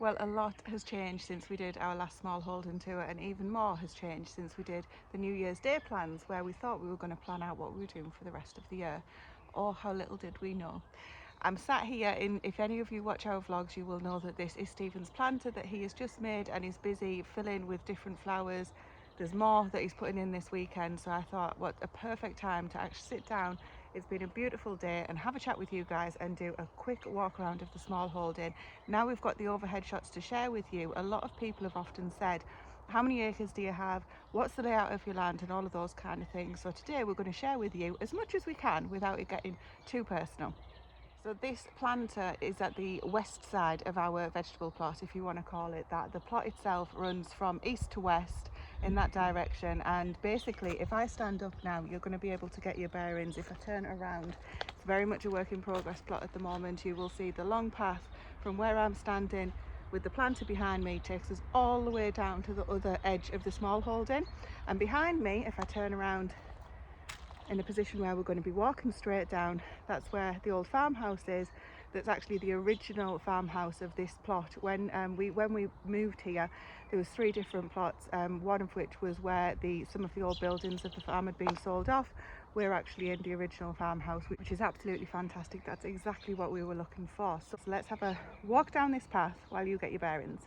Well, a lot has changed since we did our last Smallholding tour, and even more has changed since we did the New Year's Day plans, where we thought we were going to plan out what we were doing for the rest of the year. Oh, how little did we know. I'm sat here if any of you watch our vlogs, you will know that this is Stephen's planter that he has just made and is busy filling with different flowers. There's more that he's putting in this weekend, so I thought what a perfect time to actually sit down. It's been a beautiful day and have a chat with you guys and do a quick walk around of the Smallholding. Now we've got the overhead shots to share with you. A lot of people have often said, how many acres do you have, what's the layout of your land, and all of those kind of things. So today we're going to share with you as much as we can without it getting too personal. So this planter is at the west side of our vegetable plot, if you want to call it that. The plot itself runs from east to west in that direction, and basically if I stand up now, you're going to be able to get your bearings. If I turn around, it's very much a work in progress plot at the moment. You will see the long path from where I'm standing with the planter behind me takes us all the way down to the other edge of the Smallholding, and behind me, if I turn around in a position where we're going to be walking straight down, that's where the old farmhouse is. That's actually the original farmhouse of this plot. When we moved here, there was 3 different plots, one of which was where some of the old buildings of the farm had been sold off. We're actually in the original farmhouse, which is absolutely fantastic. That's exactly what we were looking for. So let's have a walk down this path while you get your bearings.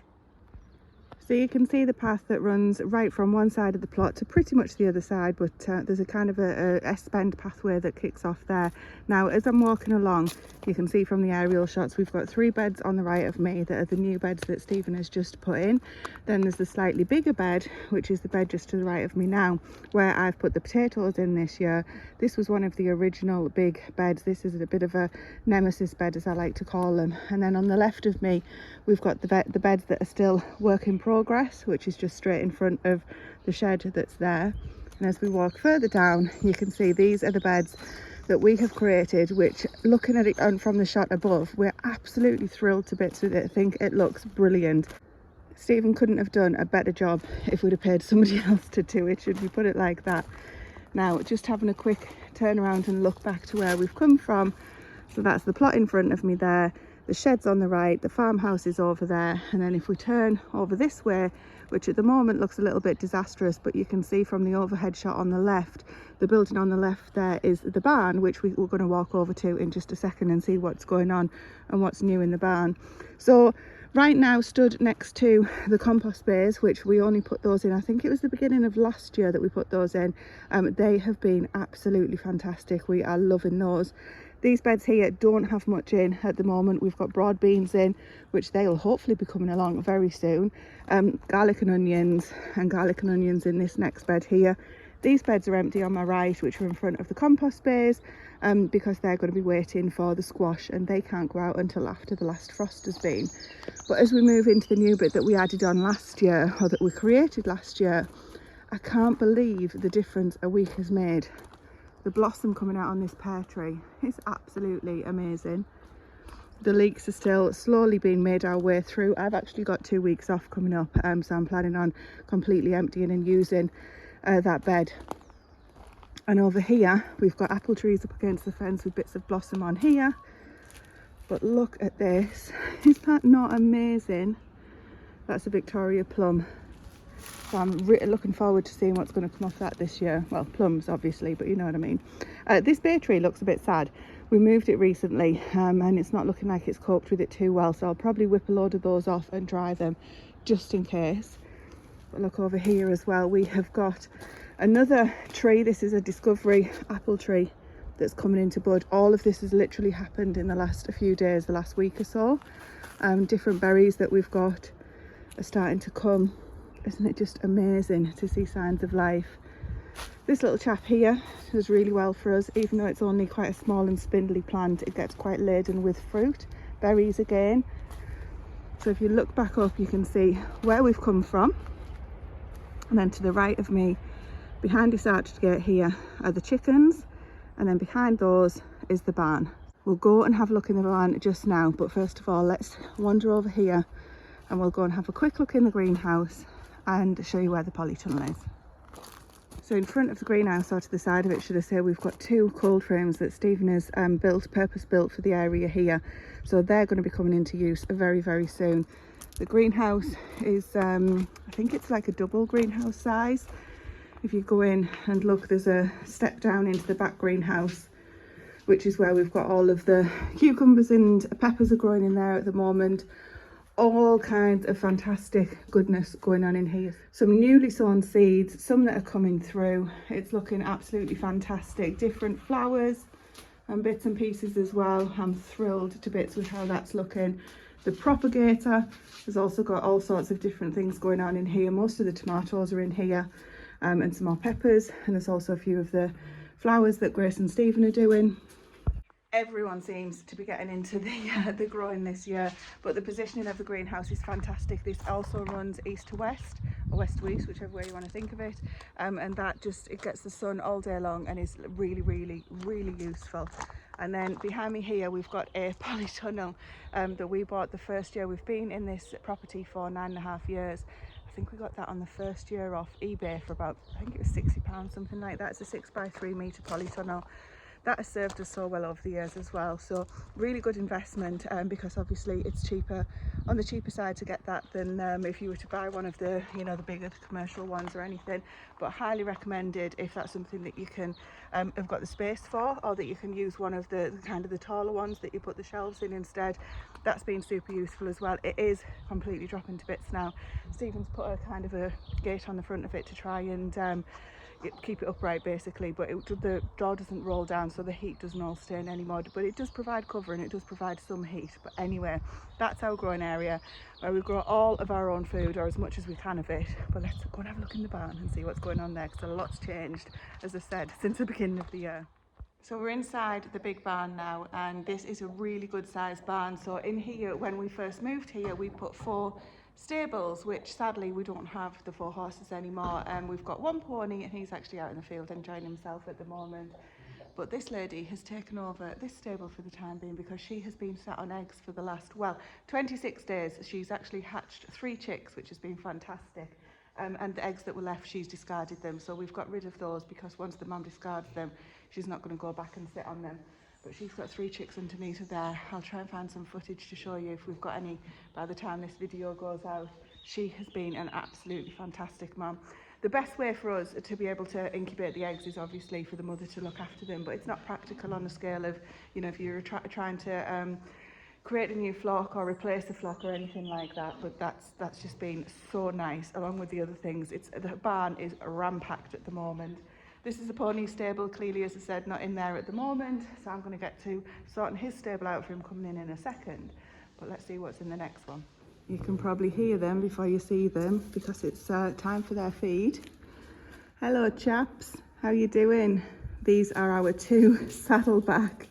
So you can see the path that runs right from one side of the plot to pretty much the other side, but there's a kind of a S-bend pathway that kicks off there. Now as I'm walking along, you can see from the aerial shots we've got 3 beds on the right of me that are the new beds that Stephen has just put in. Then there's the slightly bigger bed, which is the bed just to the right of me now, where I've put the potatoes in this year. This was one of the original big beds. This is a bit of a nemesis bed, as I like to call them. And then on the left of me we've got the beds that are still work in progress, which is just straight in front of the shed that's there. And as we walk further down, you can see these are the beds that we have created, which, looking at it from the shot above, we're absolutely thrilled to bits with it. I think it looks brilliant. Stephen couldn't have done a better job if we'd have paid somebody else to do it, should we put it like that. Now just having a quick turn around and look back to where we've come from. So that's the plot in front of me there, the shed's on the right, the farmhouse is over there, and then if we turn over this way, which at the moment looks a little bit disastrous, but you can see from the overhead shot on the left, the building on the left there is the barn, which we're going to walk over to in just a second and see what's going on and what's new in the barn. So right now, stood next to the compost bays, which we only put those in, I think it was the beginning of last year that we put those in. They have been absolutely fantastic. We are loving those. These beds here don't have much in at the moment. We've got broad beans in, which they'll hopefully be coming along very soon. Garlic and onions in this next bed here. These beds are empty on my right, which are in front of the compost bays, because they're going to be waiting for the squash and they can't go out until after the last frost has been. But as we move into the new bit that we added on last year, or that we created last year, I can't believe the difference a week has made. The blossom coming out on this pear tree is absolutely amazing. The leeks are still slowly being made our way through. I've actually got 2 weeks off coming up, so I'm planning on completely emptying and using that bed. And over here we've got apple trees up against the fence with bits of blossom on here. But look at this, is that not amazing? That's a Victoria plum. So I'm really looking forward to seeing what's going to come off that this year. Well, plums obviously, but you know what I mean. This bay tree looks a bit sad. We moved it recently, and it's not looking like it's coped with it too well, so I'll probably whip a load of those off and dry them just in case. But look over here as well, we have got another tree. This is a discovery apple tree that's coming into bud. All of this has literally happened in the last few days, the last week or so. Different berries that we've got are starting to come. Isn't it just amazing to see signs of life? This little chap here does really well for us, even though it's only quite a small and spindly plant. It gets quite laden with fruit, berries again. So if you look back up, you can see where we've come from. And then to the right of me, behind this arched gate here, are the chickens, and then behind those is the barn. We'll go and have a look in the barn just now, but first of all let's wander over here and we'll go and have a quick look in the greenhouse and show you where the polytunnel is. So in front of the greenhouse, or to the side of it should I say, we've got 2 cold frames that Stephen has purpose built for the area here. So they're going to be coming into use very, very soon. The greenhouse is, I think it's like a double greenhouse size. If you go in and look, there's a step down into the back greenhouse, which is where we've got all of the cucumbers and peppers are growing in there at the moment. All kinds of fantastic goodness going on in here. Some newly sown seeds, some that are coming through. It's looking absolutely fantastic. Different flowers and bits and pieces as well. I'm thrilled to bits with how that's looking. The propagator has also got all sorts of different things going on in here. Most of the tomatoes are in here, and some more peppers, and there's also a few of the flowers that Grace and Stephen are doing. Everyone seems to be getting into the growing this year, but the positioning of the greenhouse is fantastic. This also runs east to west, or west to east, whichever way you want to think of it, and that just, it gets the sun all day long and is really, really, really useful. And then behind me here we've got a polytunnel that we bought the first year. We've been in this property for 9.5 years. I think we got that on the first year off eBay for about, I think it was £60, something like that. It's a 6x3 metre polytunnel. That has served us so well over the years as well. So really good investment, because obviously it's cheaper, on the cheaper side to get that than if you were to buy one of the, you know, the bigger commercial ones or anything. But highly recommended if that's something that you can have got the space for, or that you can use one of the kind of the taller ones that you put the shelves in instead. That's been super useful as well. It is completely dropping to bits now. Stephen's put a kind of a gate on the front of it to try and keep it upright basically, but the door doesn't roll down, so the heat doesn't all stay in anymore, but it does provide cover and it does provide some heat. But anyway, that's our growing area where we grow all of our own food, or as much as we can of it. But let's go and have a look in the barn and see what's going on there, because a lot's changed, as I said, since the beginning of the year. So we're inside the big barn now, and this is a really good sized barn. So in here, when we first moved here, we put 4 stables, which sadly we don't have the 4 horses anymore, and we've got 1 pony and he's actually out in the field enjoying himself at the moment. But this lady has taken over this stable for the time being, because she has been sat on eggs for the last, well, 26 days. She's actually hatched 3 chicks, which has been fantastic. And the eggs that were left, she's discarded them. So we've got rid of those, because once the mum discards them, she's not going to go back and sit on them. But she's got 3 chicks underneath her there. I'll try and find some footage to show you if we've got any by the time this video goes out. She has been an absolutely fantastic mum. The best way for us to be able to incubate the eggs is obviously for the mother to look after them, but it's not practical on the scale of, you know, if you're trying to create a new flock or replace a flock or anything like that. But that's just been so nice, along with the other things. The barn is ram-packed at the moment. This is a pony stable. Clearly, as I said, not in there at the moment, so I'm going to get to sorting his stable out for him coming in a second. But let's see what's in the next one. You can probably hear them before you see them, because it's time for their feed. Hello chaps, how you doing? These are our 2 saddleback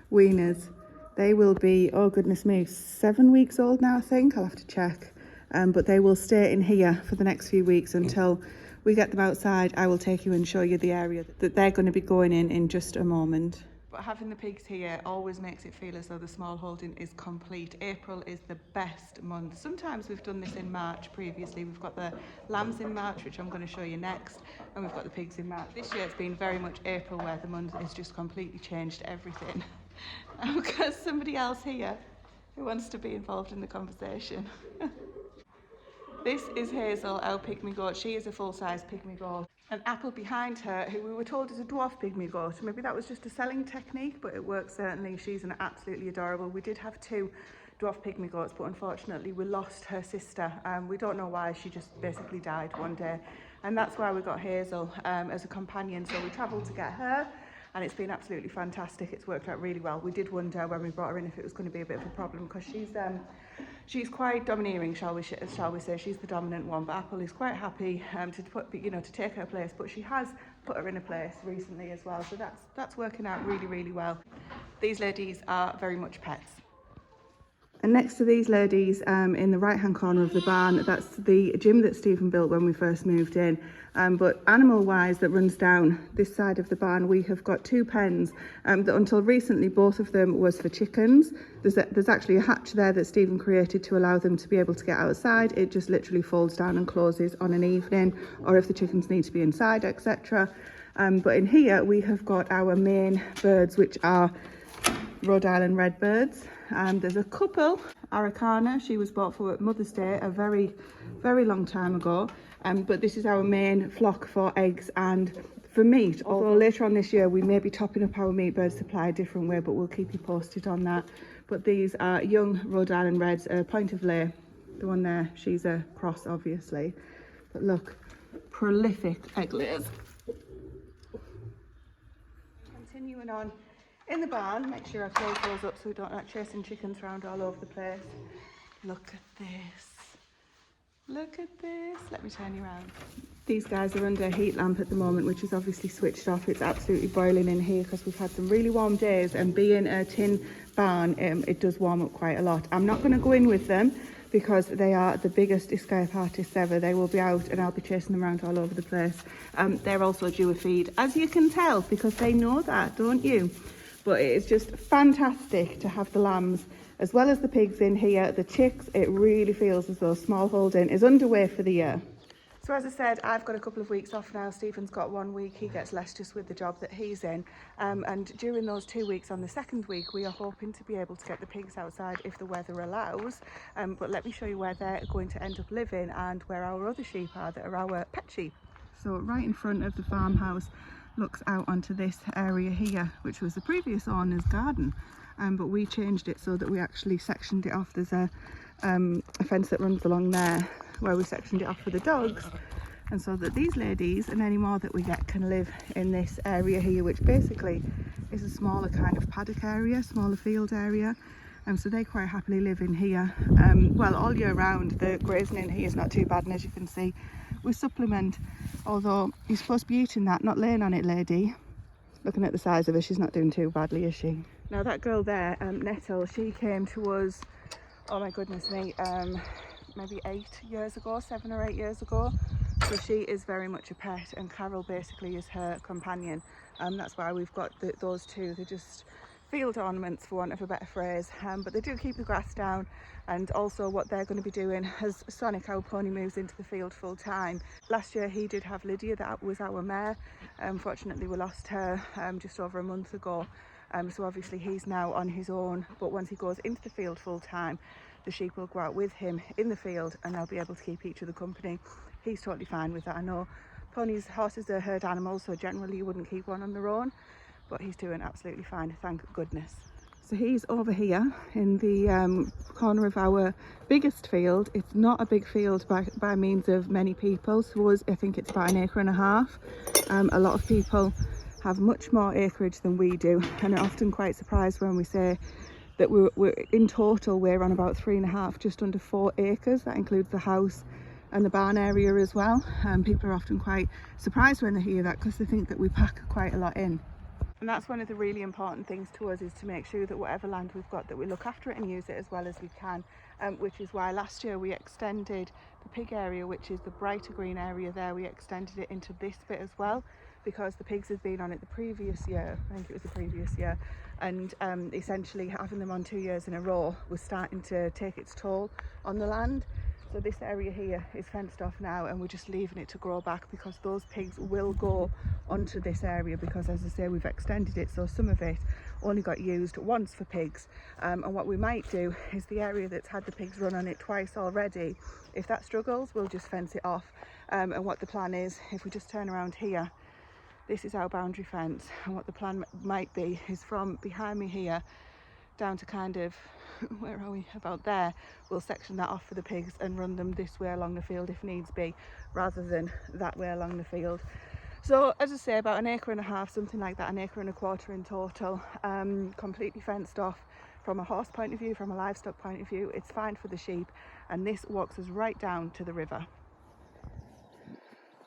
weaners. They will be, oh goodness me, 7 weeks old now, I think. I'll have to check. But they will stay in here for the next few weeks until we get them outside. I will take you and show you the area that they're going to be going in just a moment. But having the pigs here always makes it feel as though the small holding is complete. April is the best month. Sometimes we've done this in March previously. We've got the lambs in March, which I'm going to show you next, and we've got the pigs in March. This year it's been very much April, where the month has just completely changed everything. I've got somebody else here who wants to be involved in the conversation. This is Hazel, our pygmy goat. She is a full-size pygmy goat. And Apple behind her, who we were told is a dwarf pygmy goat. Maybe that was just a selling technique, but it works certainly. She's an absolutely adorable. We did have 2 dwarf pygmy goats, but unfortunately we lost her sister. We don't know why. She just basically died one day. And that's why we got Hazel as a companion. So we travelled to get her, and it's been absolutely fantastic. It's worked out really well. We did wonder when we brought her in if it was going to be a bit of a problem, because she's quite domineering, shall we say. She's the dominant one, but Apple is quite happy to take her place. But she has put her in a place recently as well, so that's working out really, really well. These ladies are very much pets. And next to these ladies, in the right-hand corner of the barn, that's the gym that Stephen built when we first moved in. But animal-wise, that runs down this side of the barn, we have got 2 pens that until recently, both of them was for chickens. There's actually a hatch there that Stephen created to allow them to be able to get outside. It just literally folds down and closes on an evening, or if the chickens need to be inside, etc. But in here, we have got our main birds, which are Rhode Island redbirds. There's a couple, Araucana, she was bought for Mother's Day a very long time ago, but this is our main flock for eggs and for meat, although later on this year we may be topping up our meat bird supply a different way, but we'll keep you posted on that. But these are young Rhode Island Reds, Point of Lay, the one there, she's a cross obviously, but look, prolific egg layers. Continuing on in the barn, make sure I close those up so we don't like chasing chickens around all over the place. Look at this. Look at this. Let me turn you around. These guys are under a heat lamp at the moment, which is obviously switched off. It's absolutely boiling in here because we've had some really warm days, and being a tin barn, it does warm up quite a lot. I'm not going to go in with them because they are the biggest escape artists ever. They will be out and I'll be chasing them around all over the place. They're also due a feed, as you can tell, because they know that, don't you? But it is just fantastic to have the lambs as well as the pigs in here. The chicks, it really feels as though smallholding is underway for the year. So as I said, I've got a couple of weeks off now. Stephen's got 1 week. He gets less just with the job that he's in. And during those 2 weeks, on the second week, we are hoping to be able to get the pigs outside if the weather allows. But let me show you where they're going to end up living and where our other sheep are that are our pet sheep. So right in front of the farmhouse looks out onto this area here, which was the previous owner's garden. But we changed it so that we actually sectioned it off. There's a fence that runs along there where we sectioned it off for the dogs, and so that these ladies and any more that we get can live in this area here, which basically is a smaller kind of paddock area, smaller field area. So they quite happily live in here, well, all year round. The grazing in here is not too bad, and as you can see, we supplement, although you're supposed to be eating that, not laying on it, lady. Looking at the size of her, she's not doing too badly, is she? Now that girl there, Nettle, she came to us, oh my goodness me, maybe 8 years ago, 7 or 8 years ago. So she is very much a pet, and Carol basically is her companion. That's why we've got those two. They're just field ornaments, for want of a better phrase, but they do keep the grass down. And also what they're going to be doing as Sonic, our pony, moves into the field full time. Last year he did have Lydia, that was our mare. Unfortunately we lost her just over a month ago. So obviously he's now on his own, but once he goes into the field full time, the sheep will go out with him in the field and they'll be able to keep each other company. He's totally fine with that. I know ponies, horses are herd animals, so generally you wouldn't keep one on their own, but he's doing absolutely fine, thank goodness. So he's over here in the corner of our biggest field. It's not a big field by means of many people. So I think it's about 1.5 acres. A lot of people have much more acreage than we do, and are often quite surprised when we say that we're in total, we're on about 3.5, just under 4 acres. That includes the house and the barn area as well. People are often quite surprised when they hear that, because they think that we pack quite a lot in. And that's one of the really important things to us, is to make sure that whatever land we've got, that we look after it and use it as well as we can, which is why last year we extended the pig area, which is the brighter green area there, we extended it into this bit as well, because the pigs had been on it the previous year, I think it was the previous year, and essentially having them on 2 years in a row was starting to take its toll on the land. So this area here is fenced off now, and we're just leaving it to grow back, because those pigs will go onto this area, because as I say, we've extended it, so some of it only got used once for pigs. And what we might do is the area that's had the pigs run on it twice already, if that struggles, we'll just fence it off. And what the plan is, if we just turn around here, this is our boundary fence, and what the plan might be is from behind me here down to kind of, where are we, about there, we'll section that off for the pigs and run them this way along the field if needs be, rather than that way along the field. So as I say, about 1.5 acres, something like that, 1.25 acres in total, completely fenced off from a horse point of view, from a livestock point of view. It's fine for the sheep, and this walks us right down to the river.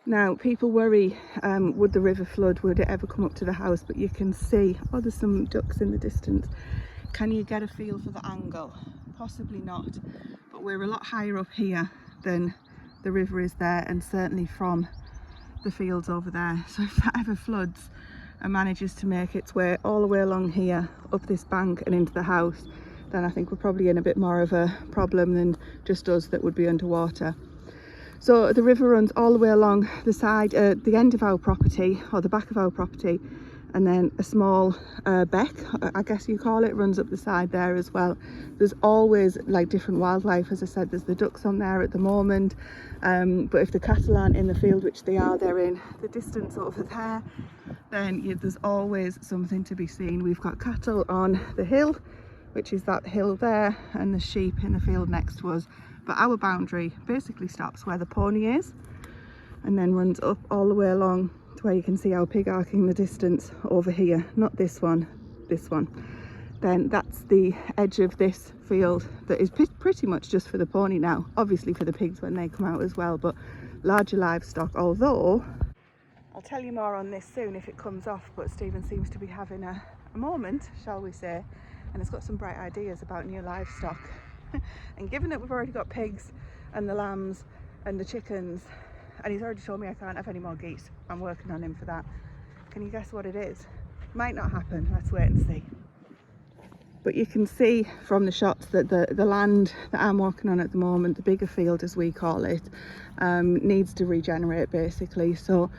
Now, people worry, would the river flood, would it ever come up to the house? But you can see, oh, there's some ducks in the distance. Can you get a feel for the angle? Possibly not, but we're a lot higher up here than the river is there, and certainly from the fields over there. So if that ever floods and manages to make its way all the way along here, up this bank and into the house, then I think we're probably in a bit more of a problem than just us that would be underwater. So the river runs all the way along the side, the end of our property, or the back of our property, and then a small beck, I guess you call it, runs up the side there as well. There's always like different wildlife. As I said, there's the ducks on there at the moment, but if the cattle aren't in the field, which they are, they're in the distance over there, then there's always something to be seen. We've got cattle on the hill, which is that hill there, and the sheep in the field next to us. But our boundary basically stops where the pony is and then runs up all the way along to where you can see our pig arcing the distance over here. Not this one, this one. Then that's the edge of this field that is pretty much just for the pony now. Obviously for the pigs when they come out as well, but larger livestock. Although I'll tell you more on this soon if it comes off, but Stephen seems to be having a moment, shall we say, and has got some bright ideas about new livestock. And given that we've already got pigs and the lambs and the chickens, and he's already told me I can't have any more geese, I'm working on him for that. Can you guess what it is? Might not happen, let's wait and see. But you can see from the shots that the land that I'm working on at the moment, the bigger field as we call it, needs to regenerate basically. So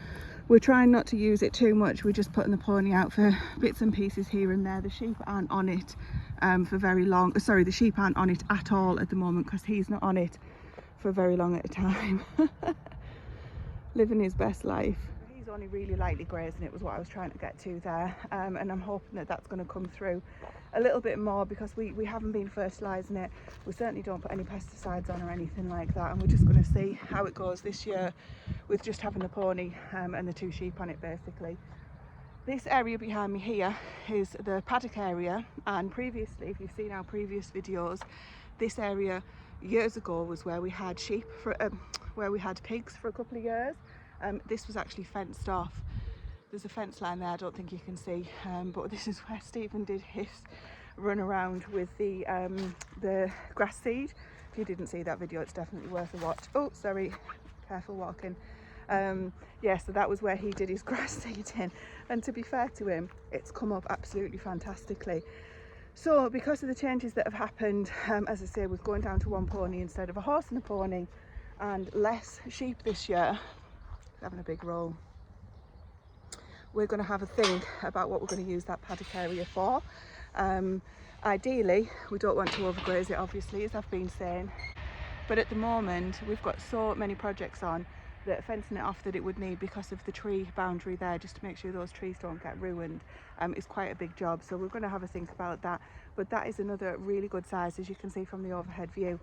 we're trying not to use it too much. We're just putting the pony out for bits and pieces here and there. The sheep aren't on it for very long. Sorry, the sheep aren't on it at all at the moment because he's not on it for very long at a time. Living his best life. He's only really lightly grazing, it was what I was trying to get to there, and I'm hoping that that's going to come through a little bit more because we haven't been fertilising it. We certainly don't put any pesticides on or anything like that, and we're just going to see how it goes this year with just having the pony and the 2 sheep on it basically. This area behind me here is the paddock area, and previously, if you've seen our previous videos, this area years ago was where we had sheep for where we had pigs for a couple of years. This was actually fenced off. There's a fence line there I don't think you can see, but this is where Stephen did his run around with the grass seed. If you didn't see that video, it's definitely worth a watch. Oh sorry, careful walking. Yeah, so that was where he did his grass seeding, and to be fair to him, it's come up absolutely fantastically. So because of the changes that have happened, as I say, with going down to 1 pony instead of a horse and a pony, and less sheep this year, having a big roll, we're going to have a think about what we're going to use that paddock area for. Ideally, we don't want to overgraze it, obviously, as I've been saying, but at the moment we've got so many projects on that fencing it off that it would need because of the tree boundary there, just to make sure those trees don't get ruined, is quite a big job. So we're going to have a think about that. But that is another really good size, as you can see from the overhead view,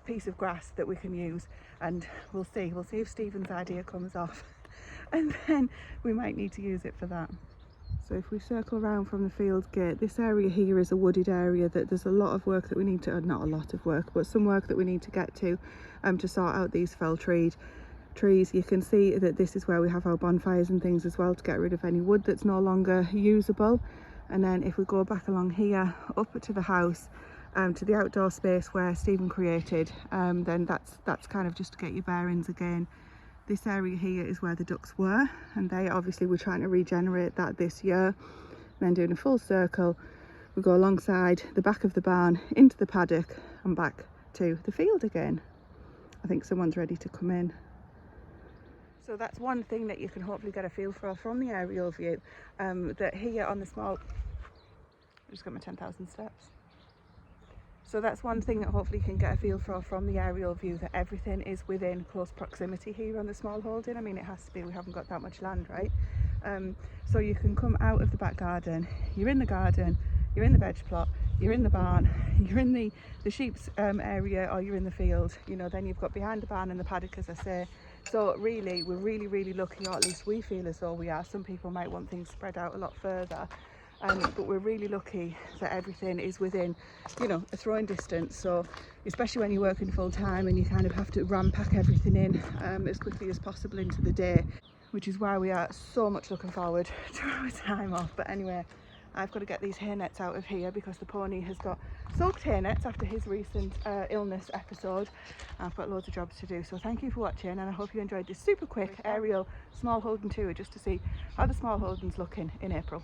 piece of grass that we can use, and we'll see if Stephen's idea comes off and then we might need to use it for that. So if we circle around from the field gate, this area here is a wooded area that there's a lot of work that we need to, not a lot of work, but some work that we need to get to sort out these fell trees. You can see that this is where we have our bonfires and things as well, to get rid of any wood that's no longer usable. And then if we go back along here up to the house, to the outdoor space where Stephen created, then that's kind of just to get your bearings again. This area here is where the ducks were, and they obviously we're trying to regenerate that this year. And then doing a full circle, we go alongside the back of the barn into the paddock and back to the field again. I think someone's ready to come in. So that's one thing that you can hopefully get a feel for from the aerial view, that here on the small, I just got my 10,000 steps. So that's one thing that hopefully you can get a feel for from the aerial view, that everything is within close proximity here on the Smallholding. I mean, it has to be, we haven't got that much land, right? So you can come out of the back garden, you're in the garden, you're in the veg plot, you're in the barn, you're in the sheep's area, or you're in the field, you know, then you've got behind the barn and the paddock, as I say. So really, we're really lucky, or at least we feel as though we are. Some people might want things spread out a lot further, but we're really lucky that everything is within, you know, a throwing distance. So especially when you're working full time and you kind of have to pack everything in as quickly as possible into the day, which is why we are so much looking forward to our time off. But anyway, I've got to get these hay nets out of here because the pony has got soaked hay nets after his recent illness episode. I've got loads of jobs to do, so thank you for watching, and I hope you enjoyed this super quick aerial Smallholding tour just to see how the Smallholding's looking in April.